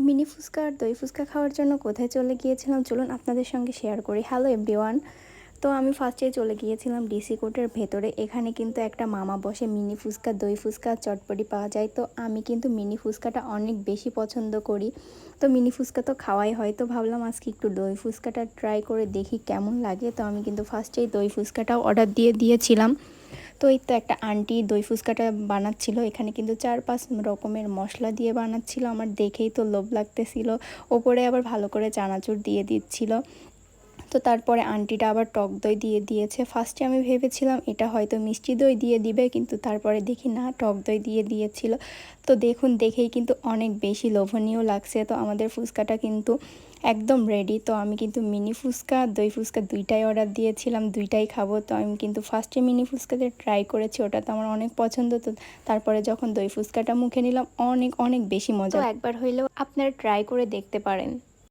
Mini fuchka আর দই ফুচকা খাওয়ার জন্য কোথায় চলে গিয়েছিলাম চলুন আপনাদের সঙ্গে শেয়ার করি। Hello everyone. তো আমি ফার্স্টে চলে গিয়েছিলাম ডিসি কোর্টের ভেতরে। এখানে কিন্তু একটা মামা বসে, মিনি ফুচকা, দই ফুচকা, চটপটি পাওয়া যায়। তো আমি কিন্তু মিনি ফুচকাটা অনেক বেশি পছন্দ করি। তো মিনি ফুচকা তো খাওয়াই হয়, তো ভাবলাম আজকে একটু দই ফুচকাটা ট্রাই করে দেখি কেমন লাগে। তো আমি কিন্তু ফার্স্টেই দই ফুচকাটাও অর্ডার দিয়ে দিয়েছিলাম। তো এই তো একটা আন্টি দই ফুচকাটা বানাচ্ছিল। এখানে কিন্তু 4-5 রকমের মশলা দিয়ে বানাচ্ছিল। আমার দেখেই তো লোভ লাগতেছিল। ওপরে আবার ভালো করে চানাচুর দিয়ে দিচ্ছিল। তো তারপরে আন্টিটা আবার টক দই দিয়ে দিয়েছে। ফার্স্টে আমি ভেবেছিলাম এটা হয়তো মিষ্টি দই দিয়ে দিবে, কিন্তু তারপরে দেখি না, টক দই দিয়ে দিয়েছিল। তো দেখুন, দেখেই কিন্তু অনেক বেশি লোভনীয় লাগছে। তো আমাদের ফুচকাটা কিন্তু একদম রেডি। তো আমি কিন্তু মিনি ফুচকা, দই ফুচকা দুইটাই অর্ডার দিয়েছিলাম, দুইটাই খাবো। তো আমি কিন্তু ফার্স্টে মিনি ফুচকাতে ট্রাই করেছি, ওটা তো আমার অনেক পছন্দ। তো তারপরে যখন দই ফুচকাটা মুখে নিলাম, অনেক অনেক বেশি মজা। তো একবার হইলেও আপনারা ট্রাই করে দেখতে পারেন।